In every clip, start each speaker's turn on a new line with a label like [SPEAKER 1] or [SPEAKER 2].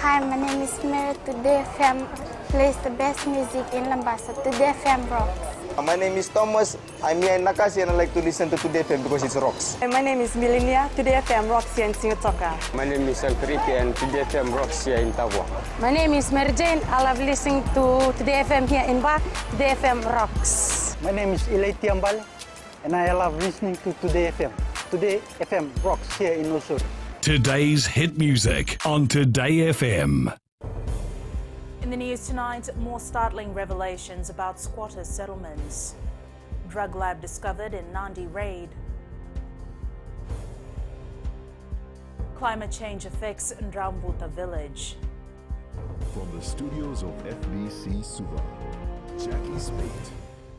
[SPEAKER 1] Hi, my name is Mary. Today FM plays the best music in Lambasa. Today FM rocks.
[SPEAKER 2] My name is Thomas. I'm here in Nakasi and I like to listen to Today FM because it rocks.
[SPEAKER 3] My name is Milenia. Today FM rocks here in Singatoka.
[SPEAKER 4] My name is Alfriti and Today FM rocks here in Tabwa.
[SPEAKER 5] My name is Mary Jane. I love listening to Today FM here in Ba. Today FM rocks.
[SPEAKER 6] My name is Ilaiti Ambal and I love listening to Today FM. Today FM rocks here in Osur.
[SPEAKER 7] Today's hit music on Today FM.
[SPEAKER 8] In the news tonight, more startling revelations about squatter settlements. Drug lab discovered in Nandi raid. Climate change affects Ndrambuta village.
[SPEAKER 9] From the studios of FBC Suva, Jackie Spate.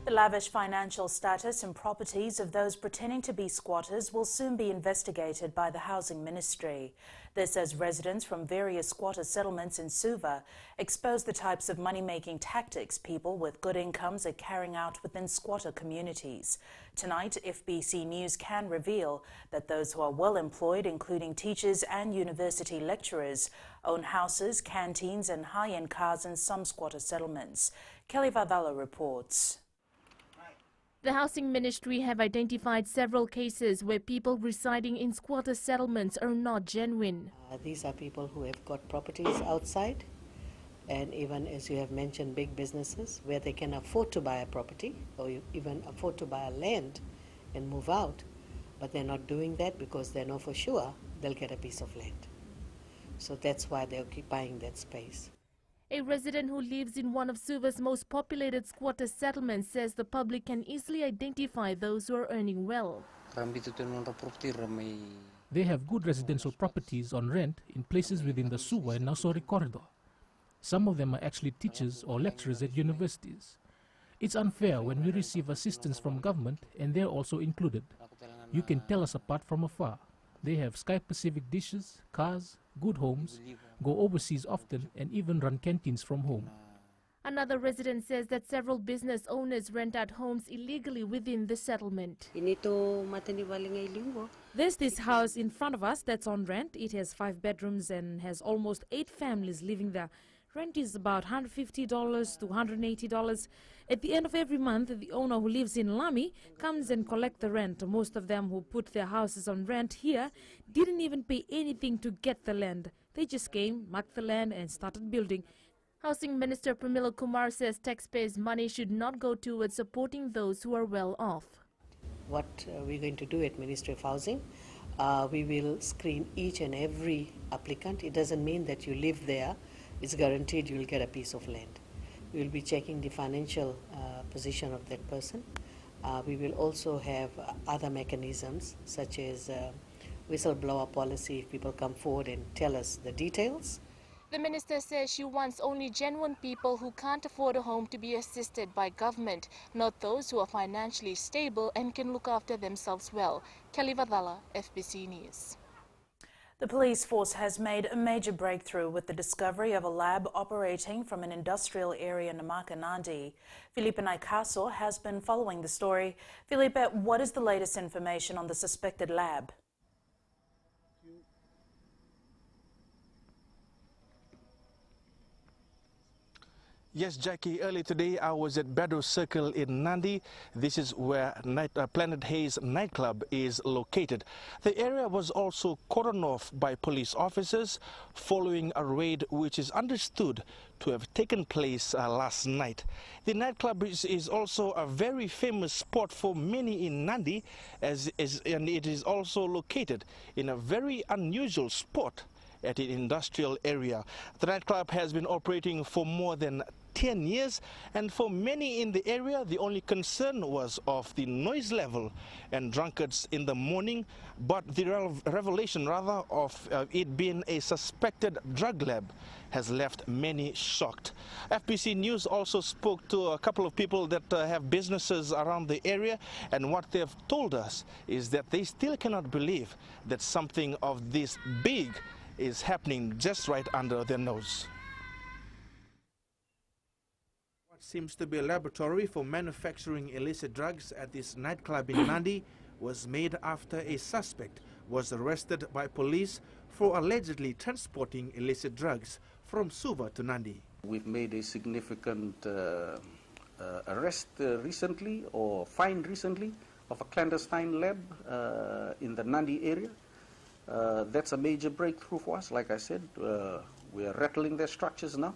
[SPEAKER 8] The lavish financial status and properties of those pretending to be squatters will soon be investigated by the Housing Ministry. This as residents from various squatter settlements in Suva expose the types of money-making tactics people with good incomes are carrying out within squatter communities. Tonight, FBC News can reveal that those who are well employed, including teachers and university lecturers, own houses, canteens and high-end cars in some squatter settlements. Kelly Vavala reports.
[SPEAKER 10] The Housing Ministry have identified several cases where people residing in squatter settlements are not genuine.
[SPEAKER 11] These are people who have got properties outside and even, as you have mentioned, big businesses where they can afford to buy a property or even afford to buy a land and move out. But they're not doing that because they know for sure they'll get a piece of land. So that's why they're occupying that space.
[SPEAKER 10] A resident who lives in one of Suva's most populated squatter settlements says the public can easily identify those who are earning well.
[SPEAKER 12] They have good residential properties on rent in places within the Suva and Nausori corridor. Some of them are actually teachers or lecturers at universities. It's unfair when we receive assistance from government and they're also included. You can tell us apart from afar. They have Sky Pacific dishes, cars, good homes, go overseas often and even run canteens from home.
[SPEAKER 10] Another resident says that several business owners rent out homes illegally within the settlement.
[SPEAKER 13] There's this house in front of us that's on rent. It has 5 bedrooms and has almost 8 families living there. Rent is about $150 to $180. At the end of every month, the owner who lives in Lami comes and collects the rent. Most of them who put their houses on rent here didn't even pay anything to get the land. They just came, marked the land and started building. Housing Minister Pramila Kumar says taxpayers' money should not go towards supporting those who are well off.
[SPEAKER 11] What we're going to do at Ministry of Housing, we will screen each and every applicant. It doesn't mean that you live there. It's guaranteed you will get a piece of land. We will be checking the financial position of that person. We will also have other mechanisms such as whistleblower policy if people come forward and tell us the details.
[SPEAKER 10] The minister says she wants only genuine people who can't afford a home to be assisted by government, not those who are financially stable and can look after themselves well. Kelly Vadala, FBC News.
[SPEAKER 8] The police force has made a major breakthrough with the discovery of a lab operating from an industrial area in Namaka, Nandi. Felipe Naikaso has been following the story. Felipe, what is the latest information on the suspected lab?
[SPEAKER 14] Yes, Jackie, early today I was at Beddoe Circle in Nandi. This is where Planet Hayes nightclub is located. The area was also cordoned off by police officers following a raid which is understood to have taken place last night. The nightclub is also a very famous spot for many in Nandi, and it is also located in a very unusual spot at an industrial area. The nightclub has been operating for more than 10 years, and for many in the area, the only concern was of the noise level and drunkards in the morning, but the revelation rather of it being a suspected drug lab has left many shocked. FBC News also spoke to a couple of people that have businesses around the area, and what they've told us is that they still cannot believe that something of this big is happening just right under their nose. What seems to be a laboratory for manufacturing illicit drugs at this nightclub in Nandi was made after a suspect was arrested by police for allegedly transporting illicit drugs from Suva to Nandi.
[SPEAKER 15] We've made a significant arrest recently, or find recently, of a clandestine lab in the Nandi area. That's a major breakthrough for us. Like I said, we are rattling their structures now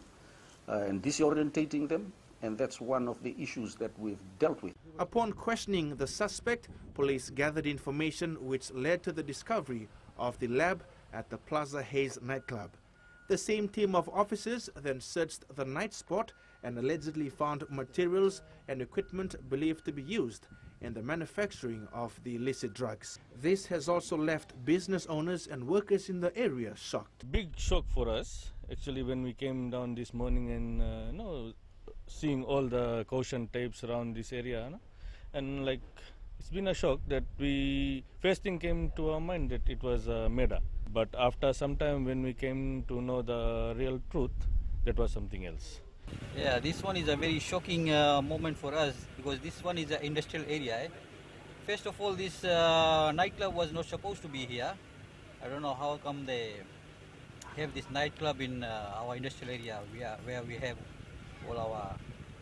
[SPEAKER 15] and disorientating them, and that's one of the issues that we've dealt with.
[SPEAKER 14] Upon questioning the suspect, police gathered information which led to the discovery of the lab at the Plaza Hayes nightclub. The same team of officers then searched the night spot and allegedly found materials and equipment believed to be used in the manufacturing of the illicit drugs. This has also left business owners and workers in the area shocked.
[SPEAKER 16] Big shock for us, actually, when we came down this morning and seeing all the caution tapes around this area, and like it's been a shock that we first thing came to our mind that it was made up. But after some time, when we came to know the real truth, that was something else.
[SPEAKER 17] Yeah, this one is a very shocking moment for us, because this one is an industrial area. First of all, this nightclub was not supposed to be here. I don't know how come they have this nightclub in our industrial area where we have all our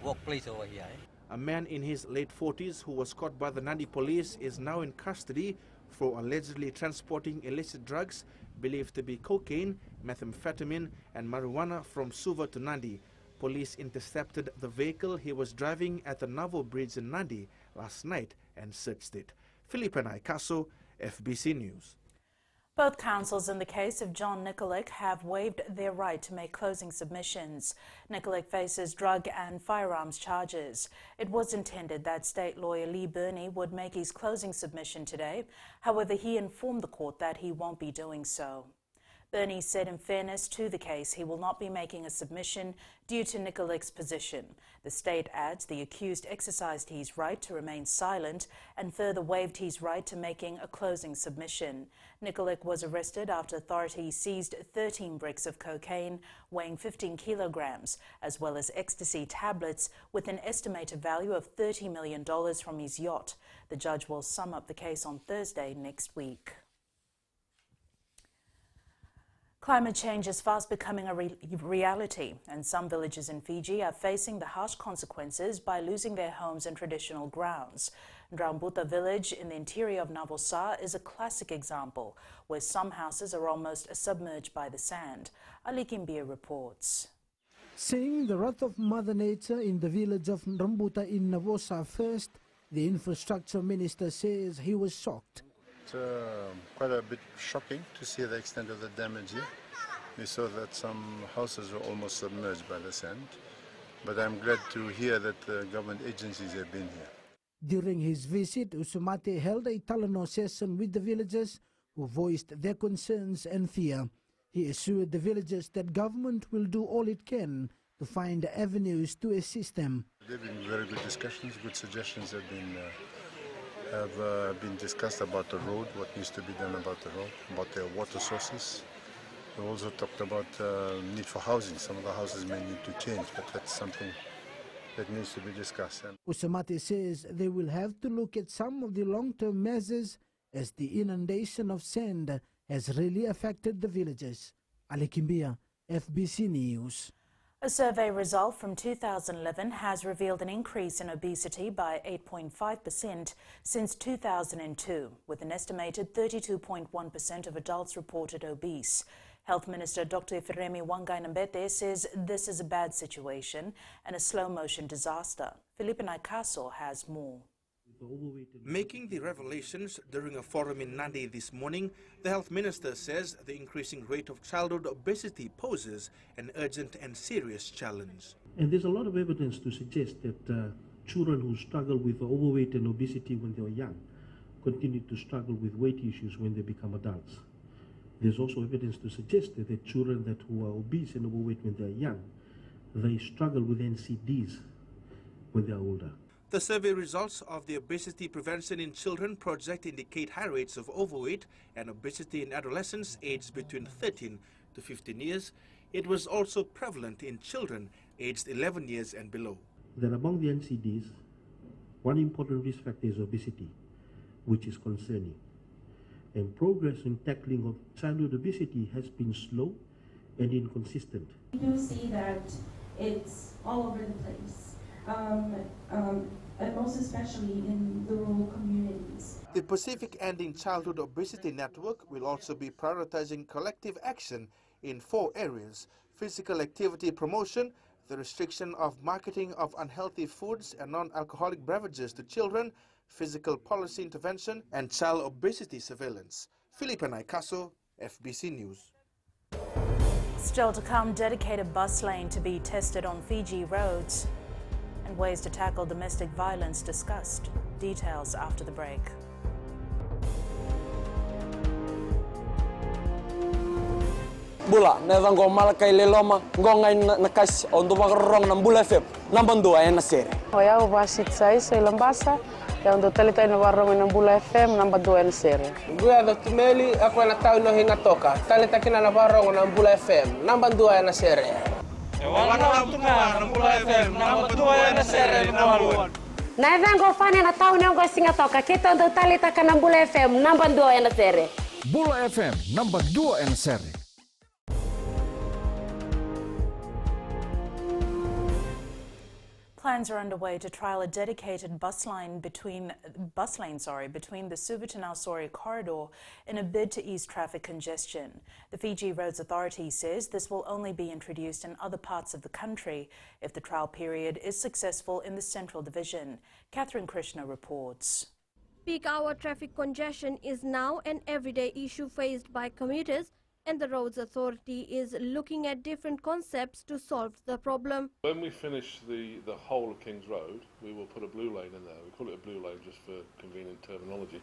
[SPEAKER 17] workplace over here.
[SPEAKER 14] A man in his late 40s who was caught by the Nandi police is now in custody for allegedly transporting illicit drugs believed to be cocaine, methamphetamine and marijuana from Suva to Nandi. Police intercepted the vehicle he was driving at the Navo Bridge in Nandi last night and searched it. Felipe Naikaso, FBC News.
[SPEAKER 8] Both counsels in the case of John Nikolic have waived their right to make closing submissions. Nikolic faces drug and firearms charges. It was intended that state lawyer Lee Burney would make his closing submission today. However, he informed the court that he won't be doing so. Burney said in fairness to the case he will not be making a submission due to Nikolic's position. The state adds the accused exercised his right to remain silent and further waived his right to making a closing submission. Nikolic was arrested after authorities seized 13 bricks of cocaine weighing 15 kilograms, as well as ecstasy tablets with an estimated value of $30 million from his yacht. The judge will sum up the case on Thursday next week. Climate change is fast becoming a reality, and some villages in Fiji are facing the harsh consequences by losing their homes and traditional grounds. Drambuta village in the interior of Navosa is a classic example, where some houses are almost submerged by the sand. Ali Kimbia reports.
[SPEAKER 18] Seeing the wrath of Mother Nature in the village of Drambuta in Navosa first, the infrastructure minister says he was shocked.
[SPEAKER 19] It's quite a bit shocking to see the extent of the damage here. We saw that some houses were almost submerged by the sand, but I'm glad to hear that the government agencies have been here.
[SPEAKER 18] During his visit, Usumate held a Talano session with the villagers who voiced their concerns and fear. He assured the villagers that government will do all it can to find avenues to assist them.
[SPEAKER 19] There have been very good discussions, good suggestions have been discussed about the road, what needs to be done about the road, about the water sources. We also talked about need for housing. Some of the houses may need to change, but that's something that needs to be discussed.
[SPEAKER 18] Usamate says they will have to look at some of the long-term measures as the inundation of sand has really affected the villages. Ali Kimbia, FBC News.
[SPEAKER 8] A survey result from 2011 has revealed an increase in obesity by 8.5% since 2002, with an estimated 32.1% of adults reported obese. Health Minister Dr. Ifiremi Wangai-Nambete says this is a bad situation and a slow-motion disaster. Felipe Naikaso has more.
[SPEAKER 14] Making the revelations during a forum in Nandi this morning, the health minister says the increasing rate of childhood obesity poses an urgent and serious challenge.
[SPEAKER 20] And there's a lot of evidence to suggest that children who struggle with overweight and obesity when they are young continue to struggle with weight issues when they become adults. There's also evidence to suggest that the children who are obese and overweight when they are young, they struggle with NCDs when they are older.
[SPEAKER 14] The survey results of the Obesity Prevention in Children project indicate high rates of overweight and obesity in adolescents aged between 13 to 15 years. It was also prevalent in children aged 11 years and below.
[SPEAKER 20] That among the NCDs, one important risk factor is obesity, which is concerning. and progress in tackling of childhood obesity has been slow and inconsistent.
[SPEAKER 21] We do see that it's all over the place, and most especially in the rural communities.
[SPEAKER 14] The Pacific Ending Childhood Obesity Network will also be prioritizing collective action in 4 areas: physical activity promotion, the restriction of marketing of unhealthy foods and non-alcoholic beverages to children, physical policy intervention, and child obesity surveillance. Philip Naikaso, FBC News.
[SPEAKER 8] Still to come, dedicated bus lane to be tested on Fiji roads and ways to tackle domestic violence discussed. Details after the break.
[SPEAKER 22] Bula, nevang gomal kay leloma, ngongai nakas untuk makarong ng Bula FM, namban 2 na sere.
[SPEAKER 5] Hoya ubasit sai lambasa, ya untuk talita ina warong ng Bula FM, namban 2 na sere.
[SPEAKER 22] Gua do tumeli ako na tao no hinga toka, talita kina na warong ng Bula FM, namban 2 na sere.
[SPEAKER 23] Wala tunga ng Bula FM, namban 2 na sere naman.
[SPEAKER 5] Nevang go fani na tao ne ngo singa toka, kita untuk talita ka ng Bula FM, namban 2 na sere.
[SPEAKER 24] Bula FM, namban 2 na sere.
[SPEAKER 8] Plans are underway to trial a dedicated bus lane between the Suva to Nausori corridor in a bid to ease traffic congestion. The Fiji Roads Authority says this will only be introduced in other parts of the country if the trial period is successful in the Central Division. Catherine Krishna reports.
[SPEAKER 25] Peak hour traffic congestion is now an everyday issue faced by commuters, and the Roads Authority is looking at different concepts to solve the problem.
[SPEAKER 26] When we finish the whole of Kings Road, we will put a blue lane in there. We call it a blue lane just for convenient terminology.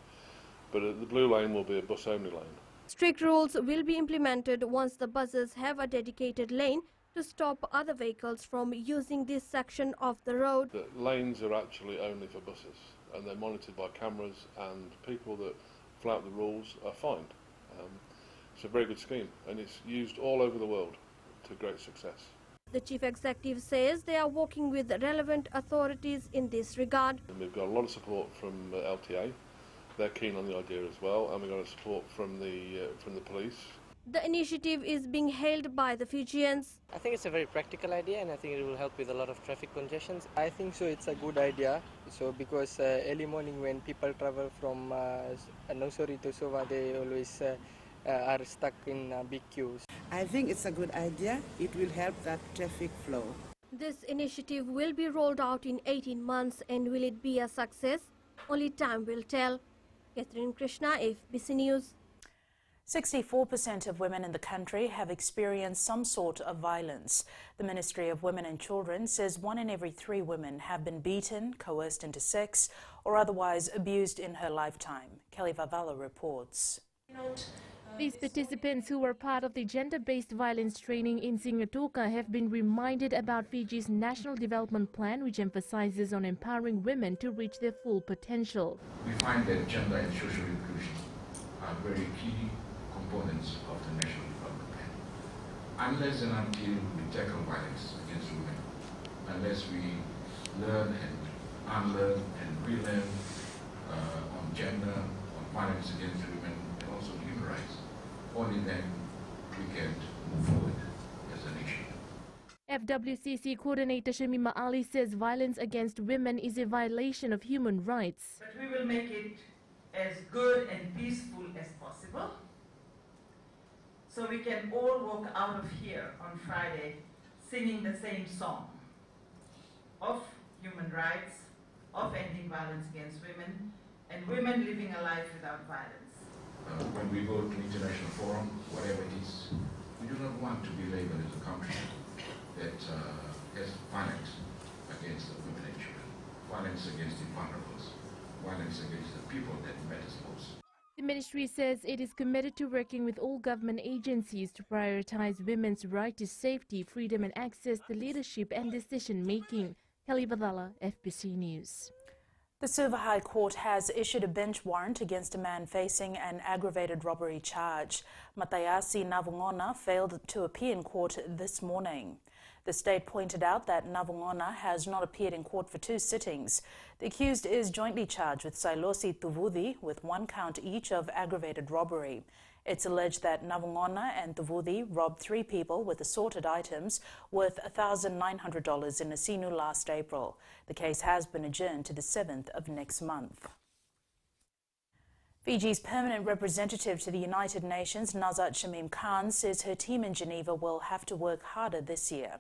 [SPEAKER 26] But the blue lane will be a bus-only lane.
[SPEAKER 25] Strict rules will be implemented once the buses have a dedicated lane to stop other vehicles from using this section of the road.
[SPEAKER 26] The lanes are actually only for buses, and they're monitored by cameras, and people that flout the rules are fined. It's a very good scheme, and it's used all over the world to great success.
[SPEAKER 25] The Chief Executive says they are working with relevant authorities in this regard.
[SPEAKER 26] And we've got a lot of support from LTA. They're keen on the idea as well, and we've got support from the police.
[SPEAKER 25] The initiative is being hailed by the Fijians.
[SPEAKER 27] I think it's a very practical idea, and I think it will help with a lot of traffic congestions. I think so. It's a good idea. So because early morning when people travel from Nausori to Suva, they always are stuck in big queues.
[SPEAKER 28] I think it's a good idea. It will help that traffic flow.
[SPEAKER 25] This initiative will be rolled out in 18 months, and will it be a success? Only time will tell. Catherine Krishna, FBC News.
[SPEAKER 8] 64% of women in the country have experienced some sort of violence. The Ministry of Women and Children says 1 in every 3 women have been beaten, coerced into sex, or otherwise abused in her lifetime. Kelly Vavala reports.
[SPEAKER 13] These participants, who were part of the gender-based violence training in Singatoka, have been reminded about Fiji's National Development Plan, which emphasizes on empowering women to reach their full potential.
[SPEAKER 29] We find that gender and social inclusion are very key components of the National Development Plan. Unless and until we tackle violence against women, unless we learn and unlearn and relearn on gender, on violence against women, and also human rights, only then we can move forward as a nation.
[SPEAKER 13] FWCC coordinator Shamima Ali says violence against women is a violation of human rights.
[SPEAKER 30] But we will make it as good and peaceful as possible, so we can all walk out of here on Friday singing the same song of human rights, of ending violence against women, and women living a life without violence.
[SPEAKER 29] When we go to international forum, whatever it is, we do not want to be labeled as a country that has violence against the women and children, violence against the vulnerables, violence against the people that matters most.
[SPEAKER 13] The ministry says it is committed to working with all government agencies to prioritize women's right to safety, freedom and access to leadership and decision-making. Kelly Badala, FBC News.
[SPEAKER 8] The Suva High Court has issued a bench warrant against a man facing an aggravated robbery charge. Matayasi Navungona failed to appear in court this morning. The state pointed out that Navungona has not appeared in court for 2 sittings. The accused is jointly charged with Sailosi Tuvudi with 1 count each of aggravated robbery. It's alleged that Navungona and Tuvudi robbed 3 people with assorted items worth $1,900 in Asinu last April. The case has been adjourned to the 7th of next month. Fiji's permanent representative to the United Nations, Nazat Shamim Khan, says her team in Geneva will have to work harder this year.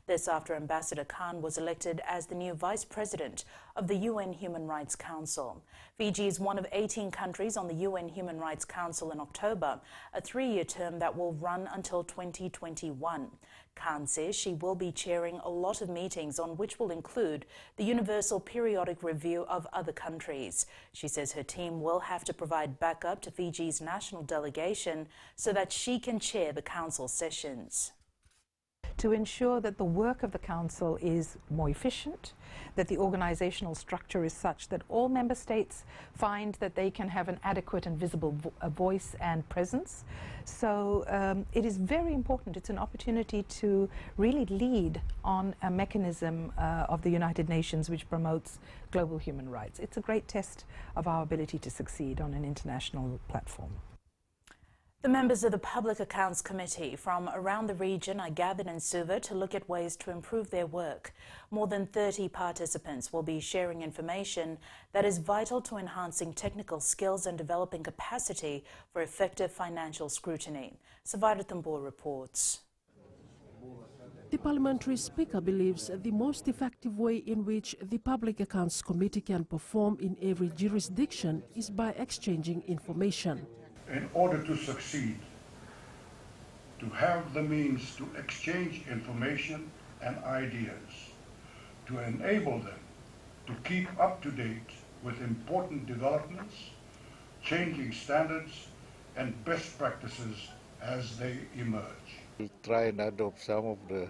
[SPEAKER 8] This after Ambassador Khan was elected as the new Vice President of the UN Human Rights Council. Fiji is one of 18 countries on the UN Human Rights Council in October, a 3-year term that will run until 2021. Khan says she will be chairing a lot of meetings on which will include the Universal Periodic Review of other countries. She says her team will have to provide backup to Fiji's national delegation so that she can chair the council sessions.
[SPEAKER 1] To ensure that the work of the Council is more efficient, that the organizational structure is such that all member states find that they can have an adequate and visible voice and presence. So it is very important. It's an opportunity to really lead on a mechanism of the United Nations which promotes global human rights. It's a great test of our ability to succeed on an international platform.
[SPEAKER 8] The members of the Public Accounts Committee from around the region are gathered in Suva to look at ways to improve their work. More than 30 participants will be sharing information that is vital to enhancing technical skills and developing capacity for effective financial scrutiny. Savara Tambor reports.
[SPEAKER 2] The parliamentary speaker believes the most effective way in which the Public Accounts Committee can perform in every jurisdiction is by exchanging information.
[SPEAKER 3] In order to succeed, to have the means to exchange information and ideas, to enable them to keep up to date with important developments, changing standards, and best practices as they emerge.
[SPEAKER 4] We'll try and adopt some of the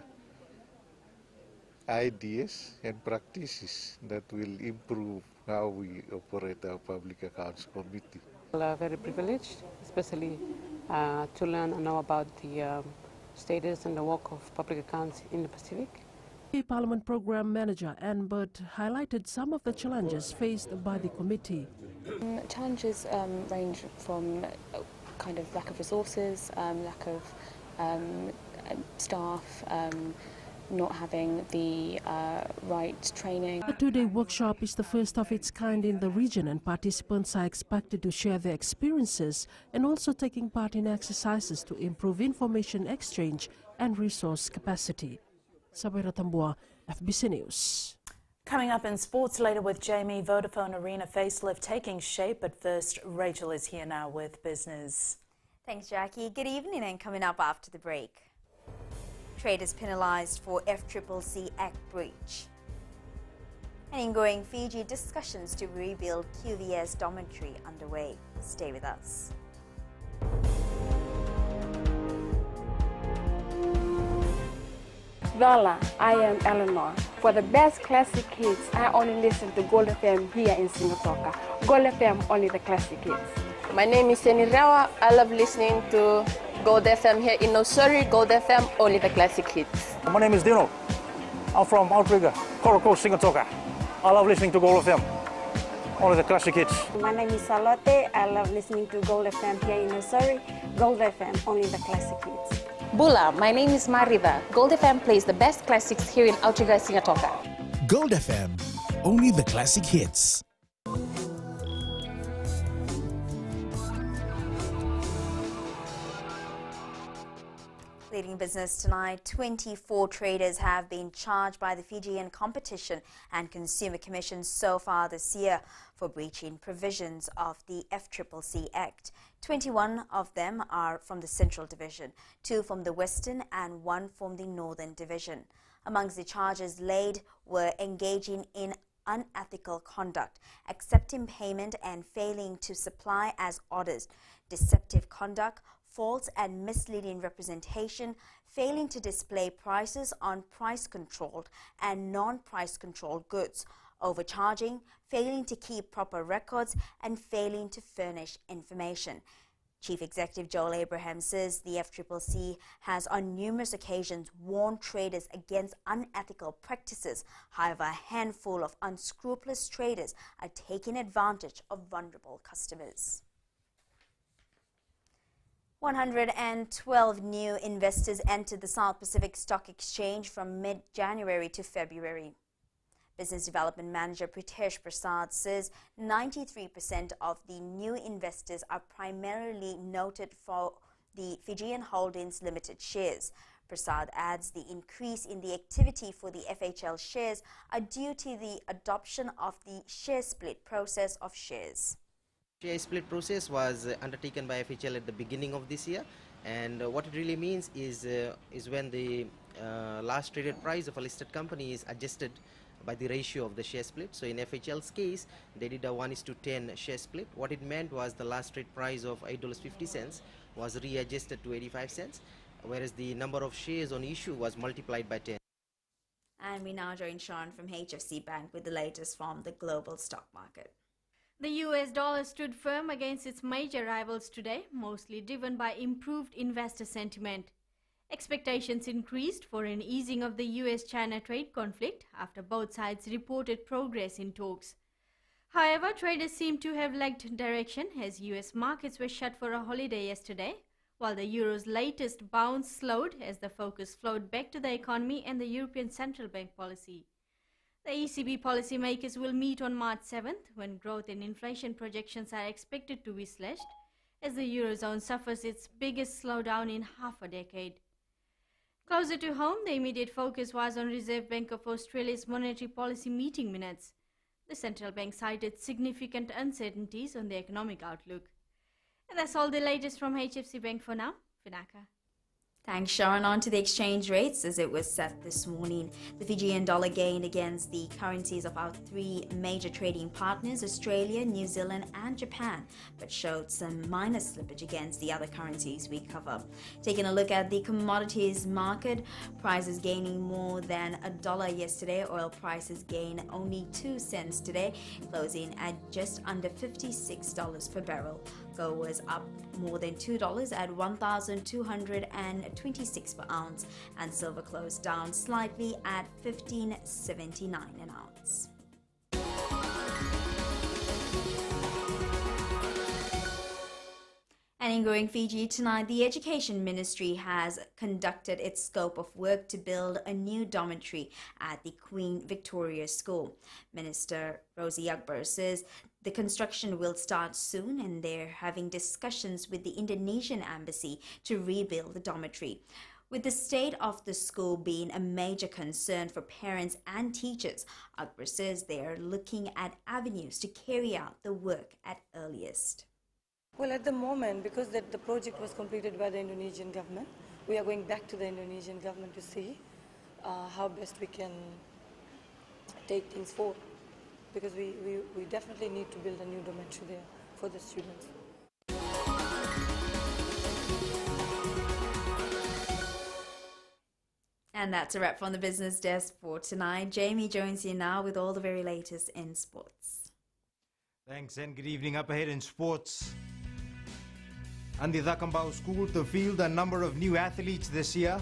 [SPEAKER 4] ideas and practices that will improve how we operate our Public Accounts Committee.
[SPEAKER 6] We are very privileged, especially to learn and know about the status and the work of public accounts in the Pacific.
[SPEAKER 2] The Parliament Programme Manager Ann Burt highlighted some of the challenges faced by the committee.
[SPEAKER 7] Challenges range from kind of lack of resources, lack of staff, not having the right training.
[SPEAKER 2] The 2-day workshop is the first of its kind in the region, and participants are expected to share their experiences and also taking part in exercises to improve information exchange and resource capacity. Sabira Tambua, FBC News.
[SPEAKER 8] Coming up in sports later with Jamie, Vodafone Arena facelift taking shape, but first Rachel is here now with business.
[SPEAKER 9] Thanks, Jackie. Good evening, and coming up after the break. Traders penalised for FCCC Act breach. And ongoing Fiji discussions to rebuild QVS dormitory underway. Stay with us.
[SPEAKER 10] Lola, I am Eleanor. For the best classic hits, I only listen to Gold FM here in Singapore. Gold FM, only the classic hits.
[SPEAKER 11] My name is Seni Rawa. I love listening to Gold FM here in Nosuri. Gold FM, only the classic hits.
[SPEAKER 12] My name is Dino. I'm from Outrigger, Coral Coast, Singatoka. I love listening to Gold FM, only the classic hits.
[SPEAKER 10] My name is Salote. I love listening to Gold FM here in Nosuri. Gold FM, only the classic hits.
[SPEAKER 11] Bula, my name is Mariva. Gold FM plays the best classics here in Outrigger, Singatoka.
[SPEAKER 31] Gold FM, only the classic hits.
[SPEAKER 9] Leading business tonight, 24 traders have been charged by the Fijian Competition and Consumer Commission so far this year for breaching provisions of the FCCC Act. 21 of them are from the Central Division, 2 from the Western and 1 from the Northern Division. Amongst the charges laid were engaging in unethical conduct, accepting payment and failing to supply as ordered, deceptive conduct, false and misleading representation, failing to display prices on price-controlled and non-price-controlled goods, overcharging, failing to keep proper records, and failing to furnish information. Chief Executive Joel Abraham says the FCCC has on numerous occasions warned traders against unethical practices. However, a handful of unscrupulous traders are taking advantage of vulnerable customers. 112 new investors entered the South Pacific Stock Exchange from mid-January to February. Business Development Manager Pritesh Prasad says 93% of the new investors are primarily noted for the Fijian Holdings Limited shares. Prasad adds the increase in the activity for the FHL shares are due to the adoption of the share split process of shares.
[SPEAKER 5] Share split process was undertaken by FHL at the beginning of this year, and what it really means is when the last traded price of a listed company is adjusted by the ratio of the share split. So in FHL's case, they did a 1:10 share split. What it meant was the last trade price of $8.50 was readjusted to 85 cents, whereas the number of shares on issue was multiplied by 10.
[SPEAKER 9] And we now join Sean from HFC Bank with the latest from the global stock market.
[SPEAKER 25] The US dollar stood firm against its major rivals today, mostly driven by improved investor sentiment. Expectations increased for an easing of the US-China trade conflict after both sides reported progress in talks. However, traders seem to have lacked direction as US markets were shut for a holiday yesterday, while the euro's latest bounce slowed as the focus flowed back to the economy and the European Central Bank policy. The ECB policymakers will meet on March 7th when growth and inflation projections are expected to be slashed as the Eurozone suffers its biggest slowdown in half a decade. Closer to home, the immediate focus was on Reserve Bank of Australia's monetary policy meeting minutes. The central bank cited significant uncertainties on the economic outlook. And that's all the latest from HFC Bank for now. Vinaka.
[SPEAKER 9] Thanks, Sharon. On to the exchange rates as it was set this morning. The Fijian dollar gained against the currencies of our three major trading partners, Australia, New Zealand and Japan, but showed some minor slippage against the other currencies we cover. Taking a look at the commodities market, prices gaining more than $1 yesterday. Oil prices gained only 2 cents today, closing at just under $56 per barrel. Gold was up more than $2 at $1,226 per ounce, and silver closed down slightly at $15.79 an ounce. And in Growing Fiji tonight, the Education Ministry has conducted its scope of work to build a new dormitory at the Queen Victoria School. Minister Rosie Akbar says the construction will start soon and they're having discussions with the Indonesian embassy to rebuild the dormitory. With the state of the school being a major concern for parents and teachers, Akbar says they are looking at avenues to carry out the work at earliest.
[SPEAKER 14] Well, at the moment, because the project was completed by the Indonesian government, we are going back to the Indonesian government to see how best we can take things forward. Because we definitely need to build a new dormitory there for the students.
[SPEAKER 9] And that's a wrap from the business desk for tonight. Jamie joins you now with all the very latest in sports.
[SPEAKER 15] Thanks and good evening. Up ahead in sports. And the Dakambao School to field a number of new athletes this year.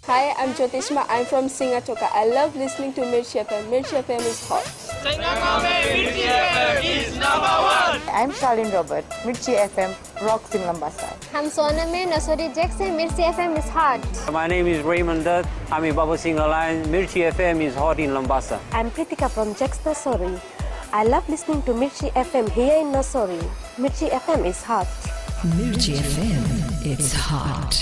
[SPEAKER 11] Hi, I'm Jyotishma. I'm from Singatoka. I love listening to Mirchi FM. Mirchi FM is hot.
[SPEAKER 16] Mirchi FM is #1.
[SPEAKER 17] I'm Charlene Robert. Mirchi FM rocks in Lambasa.
[SPEAKER 18] I'm Soname Nasori Jackson. Mirchi FM is hot.
[SPEAKER 19] My name is Raymond Dutt. I'm in Baba Singh Alliance. Mirchi FM is hot in Lambasa.
[SPEAKER 18] I'm Pritika from Jax Nasori. I love listening to Mirchi FM here in Nasori. Mirchi FM is hot.
[SPEAKER 20] Mirchi FM, it's hot.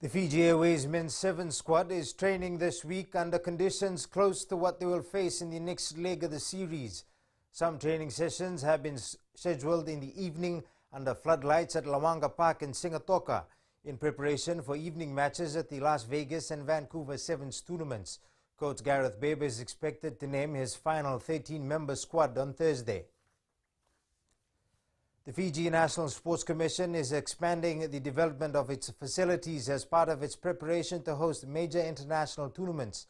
[SPEAKER 15] The Fiji Airways Men's 7 squad is training this week under conditions close to what they will face in the next leg of the series. Some training sessions have been scheduled in the evening under floodlights at Lawanga Park in Singatoka in preparation for evening matches at the Las Vegas and Vancouver Sevens tournaments. Coach Gareth Babe is expected to name his final 13-member squad on Thursday. The Fiji National Sports Commission is expanding the development of its facilities as part of its preparation to host major international tournaments.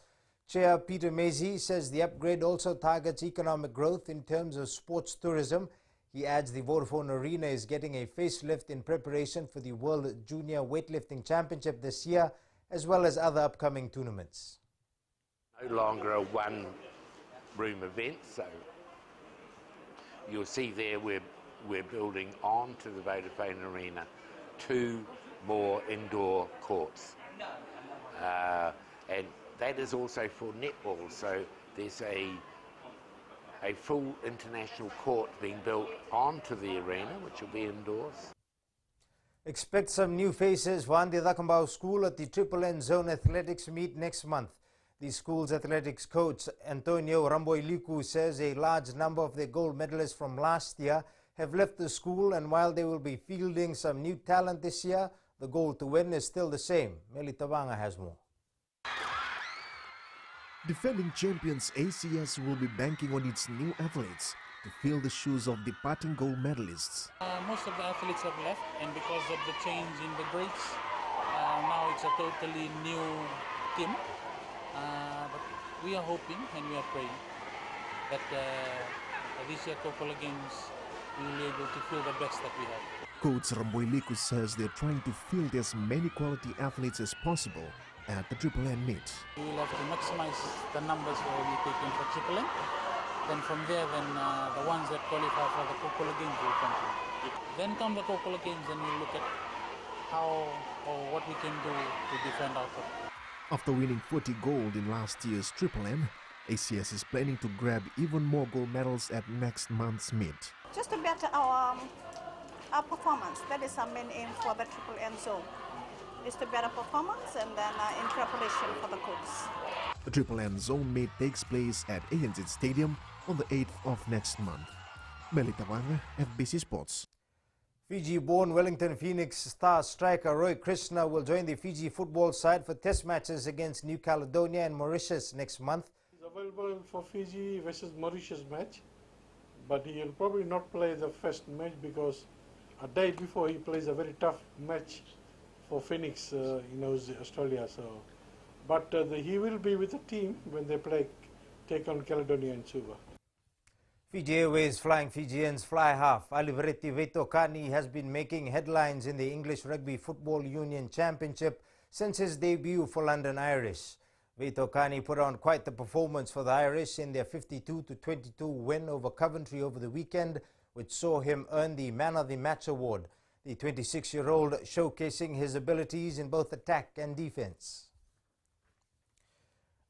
[SPEAKER 15] Chair Peter Mazie says the upgrade also targets economic growth in terms of sports tourism. He adds the Vodafone Arena is getting a facelift in preparation for the World Junior Weightlifting Championship this year, as well as other upcoming tournaments.
[SPEAKER 1] No longer a one-room event, so you'll see there we're building on to the Vodafone Arena 2 more indoor courts. And that is also for netball, so there's a full international court being built onto the arena, which will be indoors.
[SPEAKER 15] Expect some new faces for Andi Dakambao School at the Triple N Zone Athletics meet next month. The school's athletics coach, Antonio Ramboiliku, says a large number of their gold medalists from last year have left the school, and while they will be fielding some new talent this year, the goal to win is still the same. Meli Tabanga has more.
[SPEAKER 31] Defending champions ACS will be banking on its new athletes to fill the shoes of departing gold medalists.
[SPEAKER 13] Most of the athletes have left, and because of the change in the grades, now it's a totally new team. But we are hoping and we are praying that this year Kokolo Games we will be able to fill the best that we have.
[SPEAKER 31] Coach Ramboiliku says they're trying to field as many quality athletes as possible at the Triple N meet.
[SPEAKER 13] We will have to maximize the numbers where we take in for Triple N. Then from there, the ones that qualify for the Kokolo Games will come through. Then come the Kokolo Games and we'll look at how or what we can do to defend our cup.
[SPEAKER 31] After winning 40 gold in last year's Triple N, ACS is planning to grab even more gold medals at next month's meet.
[SPEAKER 21] Just to better our performance, that is our main aim for the Triple N zone. Is to better performance and then in preparation for the course.
[SPEAKER 31] The Triple N zone meet takes place at ANZ Stadium on the 8th of next month. Meli Tabanga, FBC Sports.
[SPEAKER 15] Fiji-born Wellington Phoenix star striker Roy Krishna will join the Fiji football side for test matches against New Caledonia and Mauritius next month.
[SPEAKER 22] He's available for Fiji versus Mauritius match, but he'll probably not play the first match because a day before he plays a very tough match for Phoenix, Australia. So, but he will be with the team when they take on Caledonia and Suva.
[SPEAKER 15] Fiji Airways flying Fijians fly half Alivereti Veitokani has been making headlines in the English Rugby Football Union Championship since his debut for London Irish. Veitokani put on quite the performance for the Irish in their 52-22 win over Coventry over the weekend, which saw him earn the Man of the Match award. The 26-year-old showcasing his abilities in both attack and defense.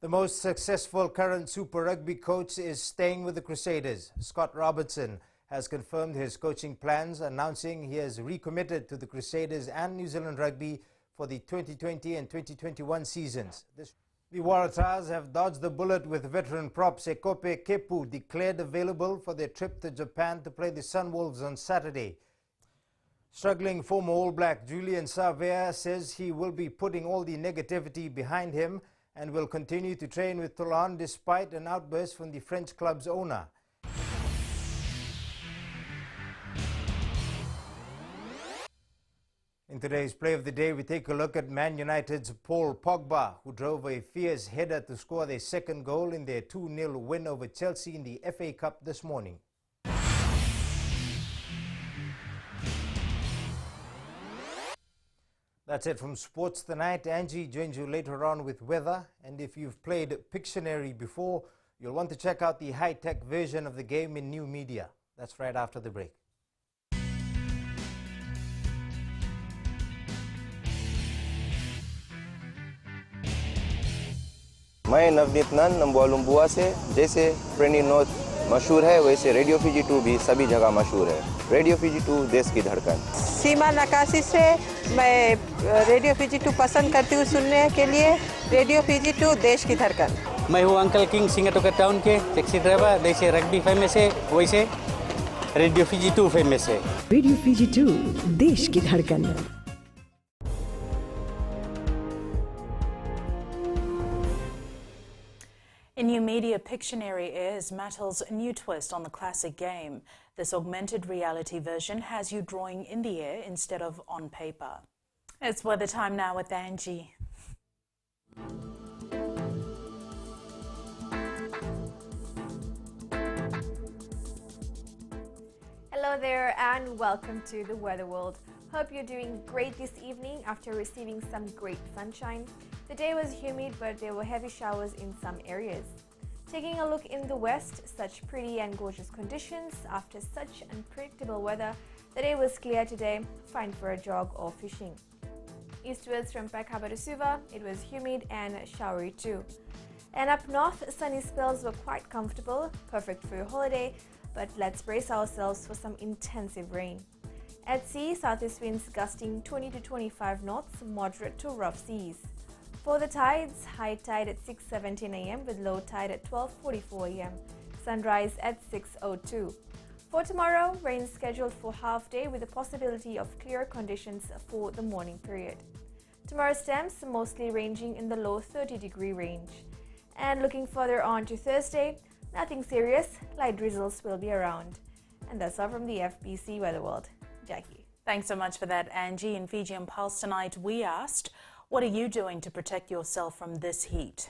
[SPEAKER 15] The most successful current Super Rugby coach is staying with the Crusaders. Scott Robertson has confirmed his coaching plans, announcing he has recommitted to the Crusaders and New Zealand Rugby for the 2020 and 2021 seasons. The Waratahs have dodged the bullet with veteran prop Sekope Kepu declared available for their trip to Japan to play the Sunwolves on Saturday. Struggling former All Black Julian Savea says he will be putting all the negativity behind him and will continue to train with Toulon despite an outburst from the French club's owner. In today's Play of the Day, we take a look at Man United's Paul Pogba, who drove a fierce header to score their second goal in their 2-0 win over Chelsea in the FA Cup this morning. That's it from Sports Tonight. Angie joins you later on with weather. And if you've played Pictionary before, you'll want to check out the high-tech version of the game in new media. That's right after the break.
[SPEAKER 23] मैं नवनीत नंद नंबुआ से जैसे प्रेनी note मशहूर है वैसे radio Fiji 2 भी सभी जगह मशहूर है। रेडियो फीजी 2 देश की धड़कन।
[SPEAKER 17] सीमा नकाशी से मैं रेडियो फीजी 2 पसंद करती हूँ सुनने के लिए। रेडियो फीजी 2 देश की धड़कन।
[SPEAKER 19] मैं हूँ अंकल किंग सिंगाटोका टाउन के टैक्सी ड्राइवर। जैसे रग्बी फेमस है वैसे रेडियो फीजी 2 फेमस है।
[SPEAKER 20] रेडियो फीजी 2 देश की धड़कन।
[SPEAKER 8] In new media, Pictionary is Mattel's new twist on the classic game. This augmented reality version has you drawing in the air instead of on paper. It's weather time now with Angie.
[SPEAKER 2] Hello there and welcome to the Weather World. Hope you're doing great this evening after receiving some great sunshine. The day was humid, but there were heavy showers in some areas. Taking a look in the west, such pretty and gorgeous conditions. After such unpredictable weather, the day was clear today, fine for a jog or fishing. Eastwards from Pakaba to Suva, it was humid and showery too. And up north, sunny spells were quite comfortable, perfect for your holiday, but let's brace ourselves for some intensive rain. At sea, southeast winds gusting 20 to 25 knots, moderate to rough seas. For the tides, high tide at 6:17 a.m. with low tide at 12:44 a.m. Sunrise at 6:02. For tomorrow, rain scheduled for half day with the possibility of clear conditions for the morning period. Tomorrow's temps mostly ranging in the low 30-degree range. And looking further on to Thursday, nothing serious, light drizzles will be around. And that's all from the FBC Weather World. Jackie.
[SPEAKER 8] Thanks so much for that, Angie. In Fiji and Pulse tonight, we asked, what are you doing to protect yourself from this heat?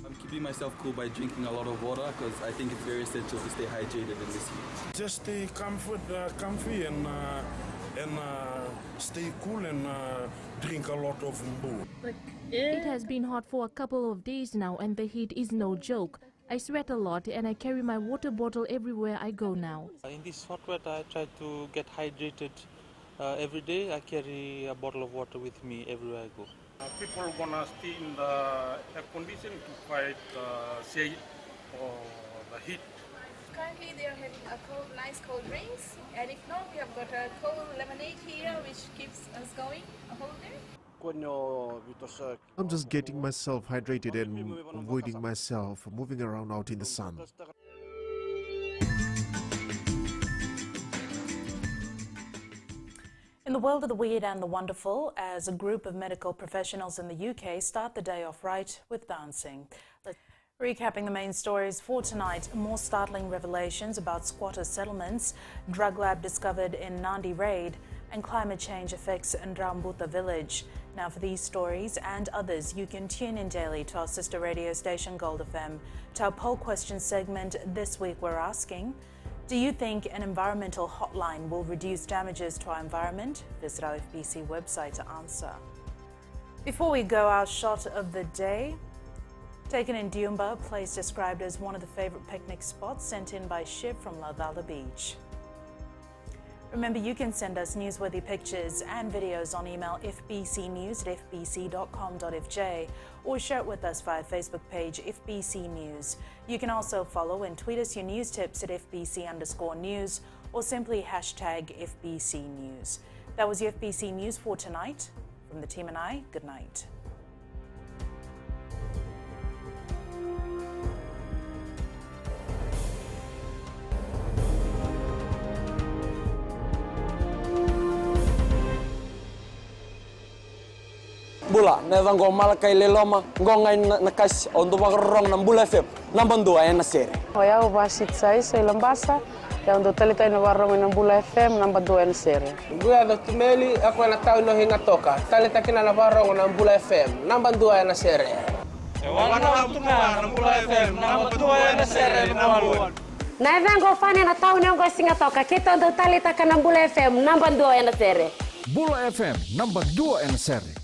[SPEAKER 3] I'm keeping myself cool by drinking a lot of water because I think it's very essential to stay hydrated in this heat.
[SPEAKER 4] Just stay comfy and stay cool and drink a lot of booze.
[SPEAKER 6] It has been hot for a couple of days now and the heat is no joke. I sweat a lot and I carry my water bottle everywhere I go now.
[SPEAKER 13] In this hot weather, I try to get hydrated every day. I carry a bottle of water with me everywhere I go.
[SPEAKER 22] People are gonna stay in the air condition to fight shade or the heat.
[SPEAKER 7] Currently, they are having a nice cold drinks, and if not, we have got a cold lemonade here, which keeps us going a whole day.
[SPEAKER 31] I'm just getting myself hydrated and avoiding myself moving around out in the sun.
[SPEAKER 8] In the world of the weird and the wonderful, as a group of medical professionals in the UK start the day off right with dancing. Recapping the main stories for tonight, more startling revelations about squatter settlements, drug lab discovered in Nandi raid, and climate change affects Ndrambuta village. Now for these stories and others, you can tune in daily to our sister radio station Gold FM. To our poll question segment this week, we're asking, do you think an environmental hotline will reduce damages to our environment? Visit our FBC website to answer. Before we go, our shot of the day. Taken in Diumba, a place described as one of the favourite picnic spots, sent in by Shiv from Lalvala Beach. Remember, you can send us newsworthy pictures and videos on email fbcnews@fbc.com.fj or share it with us via Facebook page FBC News. You can also follow and tweet us your news tips at FBC_news or simply hashtag FBC News. That was your FBC News for tonight. From the team and I, good night.
[SPEAKER 24] Bula, neva ngo malakai leloma, ngo ngai nakas ondo bagrong ng Bula FM, nambang dua na sere.
[SPEAKER 17] Hoya ubasit sai sa Lambasa, ya ondo talita na warong ng Bula FM, nambang dua na sere.
[SPEAKER 26] Guya do Timeli, ako na tao no hinga toka, talita kina na warong ng Bula FM, nambang dua na sere.
[SPEAKER 16] Wana tuna ng Bula FM, nambang dua na sere naluan.
[SPEAKER 18] Neva ngo fane na tao no singa toka, kita ondo talita ka ng Bula FM, nambang dua na sere.
[SPEAKER 27] Bula FM, nambang dua na sere.